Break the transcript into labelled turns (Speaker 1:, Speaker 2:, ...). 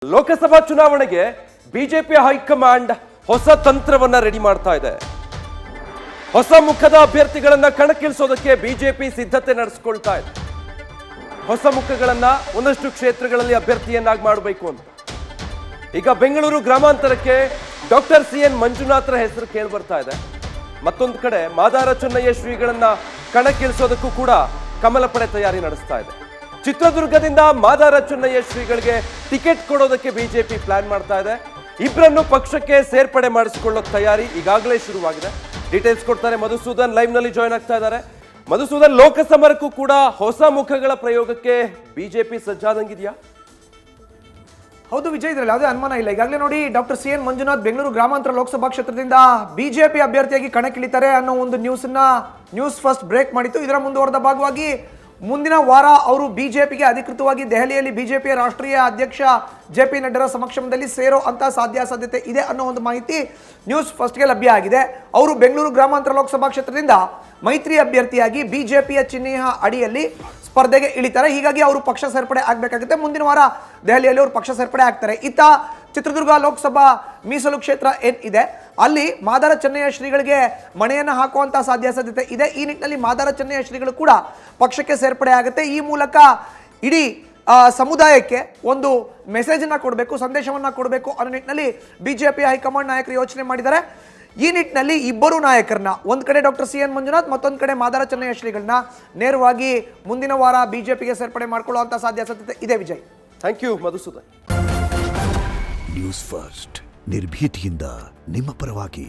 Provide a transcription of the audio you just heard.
Speaker 1: ಲೋಕಸಭಾ ಚುನಾವಣೆಗೆ BJP high command ಹೊಸ ತಂತ್ರವನ್ನ ರೆಡಿ ಮಾಡ್ತಾ ಇದೆ. ಹೊಸ ಮುಖದ ಅಭ್ಯರ್ಥಿಗಳನ್ನ ಕಣಕ್ಕಿಳಿಸೋದಕ್ಕೆ ಬಿಜೆಪಿ ಸಿದ್ಧತೆ ನಡೆಸಿಕೊಳ್ತಾ ಇದೆ. ಹೊಸ ಮುಖಗಳನ್ನ ಒಂದಷ್ಟು ಕ್ಷೇತ್ರಗಳಲ್ಲಿ ಅಭ್ಯರ್ಥಿಯನ್ನಾಗಿ ಮಾಡಬೇಕು ಅಂತ ಈಗ ಬೆಂಗಳೂರು ಗ್ರಾಮಾಂತರಕ್ಕೆ ಡಾಕ್ಟರ್ CN ಮಂಜುನಾಥ್ರ ಹೆಸರು ಕೇಳಿ ಬರ್ತಾ ಇದೆ. ಮತ್ತೊಂದು ಕಡೆ ಮಾದಾರ ಚೆನ್ನಯ್ಯ ಶ್ರೀಗಳನ್ನ ಕಣಕ್ಕಿಳಿಸೋದಕ್ಕೂ ಕೂಡ ಕಮಲ ಪಡೆ ತಯಾರಿ ನಡೆಸ್ತಾ ಇದೆ. ಚಿತ್ರದುರ್ಗದಿಂದ ಮಾದಾರ ಚೆನ್ನಯ್ಯ ಶ್ರೀಗಳಿಗೆ ಟಿಕೆಟ್ ಕೊಡೋದಕ್ಕೆ ಬಿಜೆಪಿ ಪ್ಲಾನ್ ಮಾಡ್ತಾ ಇದೆ. ಇಬ್ಬರನ್ನು ಪಕ್ಷಕ್ಕೆ ಸೇರ್ಪಡೆ ಮಾಡಿಸಿಕೊಳ್ಳೋ ತಯಾರಿ ಈಗಾಗಲೇ ಶುರುವಾಗಿದೆ. ಡೀಟೇಲ್ಸ್ ಕೊಡ್ತಾರೆ ಮಧುಸೂದನ್, ಲೈವ್ ನಲ್ಲಿ ಜಾಯ್ನ್ ಆಗ್ತಾ ಇದ್ದಾರೆ. ಮಧುಸೂದನ್, ಲೋಕಸಮರಕ್ಕೂ ಕೂಡ ಹೊಸ ಮುಖಗಳ ಪ್ರಯೋಗಕ್ಕೆ ಬಿಜೆಪಿ ಸಜ್ಜಾದಂಗಿದೆಯಾ?
Speaker 2: ಹೌದು ವಿಜಯ್, ಇದರಲ್ಲಿ ಯಾವುದೇ ಅನುಮಾನ ಇಲ್ಲ. ಈಗಾಗಲೇ ನೋಡಿ, ಡಾಕ್ಟರ್ CN ಮಂಜುನಾಥ್ ಬೆಂಗಳೂರು ಗ್ರಾಮಾಂತರ ಲೋಕಸಭಾ ಕ್ಷೇತ್ರದಿಂದ ಬಿಜೆಪಿ ಅಭ್ಯರ್ಥಿಯಾಗಿ ಕಣಕ್ಕಿಳಿತಾರೆ ಅನ್ನೋ ಒಂದು ನ್ಯೂಸ್ ಫಸ್ಟ್ ಬ್ರೇಕ್ ಮಾಡಿತ್ತು. ಇದರ ಮುಂದುವರೆದ ಭಾಗವಾಗಿ ಮುಂದಿನ ವಾರ ಅವರು ಬಿಜೆಪಿಗೆ ಅಧಿಕೃತವಾಗಿ ದೆಹಲಿಯಲ್ಲಿ ಬಿಜೆಪಿಯ ರಾಷ್ಟ್ರೀಯ ಅಧ್ಯಕ್ಷ JP ನಡ್ಡರ ಸಮಕ್ಷಮದಲ್ಲಿ ಸೇರೋ ಅಂತ ಸಾಧ್ಯತೆ ಇದೆ ಅನ್ನೋ ಒಂದು ಮಾಹಿತಿ ನ್ಯೂಸ್ ಫಸ್ಟ್ಗೆ ಲಭ್ಯ ಆಗಿದೆ. ಅವರು ಬೆಂಗಳೂರು ಗ್ರಾಮಾಂತರ ಲೋಕಸಭಾ ಕ್ಷೇತ್ರದಿಂದ ಮೈತ್ರಿ ಅಭ್ಯರ್ಥಿಯಾಗಿ ಬಿಜೆಪಿಯ ಚಿಹ್ನೆಯ ಅಡಿಯಲ್ಲಿ ಸ್ಪರ್ಧೆಗೆ ಇಳಿತಾರೆ. ಹೀಗಾಗಿ ಅವರು ಪಕ್ಷ ಸೇರ್ಪಡೆ ಆಗಬೇಕಾಗುತ್ತೆ. ಮುಂದಿನ ವಾರ ದೆಹಲಿಯಲ್ಲಿ ಅವರು ಪಕ್ಷ ಸೇರ್ಪಡೆ ಆಗ್ತಾರೆ. ಇತ್ತ ಚಿತ್ರದುರ್ಗ ಲೋಕಸಭಾ ಮೀಸಲು ಕ್ಷೇತ್ರ ಏನಿದೆ, ಅಲ್ಲಿ ಮಾದಾರ ಚೆನ್ನಯ್ಯ ಶ್ರೀಗಳಿಗೆ ಮಣೆಯನ್ನು ಹಾಕುವಂತ ಸಾಧ್ಯತೆ ಇದೆ. ಈ ನಿಟ್ಟಿನಲ್ಲಿ ಮಾದಾರ ಚೆನ್ನಯ್ಯ ಶ್ರೀಗಳು ಕೂಡ ಪಕ್ಷಕ್ಕೆ ಸೇರ್ಪಡೆ ಆಗುತ್ತೆ. ಈ ಮೂಲಕ ಇಡೀ ಸಮುದಾಯಕ್ಕೆ ಒಂದು ಮೆಸೇಜ್ ಅನ್ನ ಕೊಡಬೇಕು, ಸಂದೇಶವನ್ನ ಕೊಡಬೇಕು ಅನ್ನೋ ನಿಟ್ಟಿನಲ್ಲಿ ಬಿಜೆಪಿ ಹೈಕಮಾಂಡ್ ನಾಯಕರು ಯೋಚನೆ ಮಾಡಿದ್ದಾರೆ. ಈ ನಿಟ್ಟಿನಲ್ಲಿ ಇಬ್ಬರು ನಾಯಕರನ್ನ, ಒಂದು ಕಡೆ ಡಾಕ್ಟರ್ CN ಮಂಜುನಾಥ್, ಮತ್ತೊಂದು ಕಡೆ ಮಾದಾರ ಚೆನ್ನಯ್ಯ ಶ್ರೀಗಳನ್ನ ನೇರವಾಗಿ ಮುಂದಿನ ವಾರ ಬಿಜೆಪಿಗೆ ಸೇರ್ಪಡೆ ಮಾಡಿಕೊಳ್ಳುವಂತ ಸಾಧ್ಯತೆ ಇದೆ. Vijay,
Speaker 1: thank you Madhusudan.
Speaker 3: News first ನಿರ್ಭೀತಿಯಿಂದ ನಿಮ್ಮ ಪರವಾಗಿ.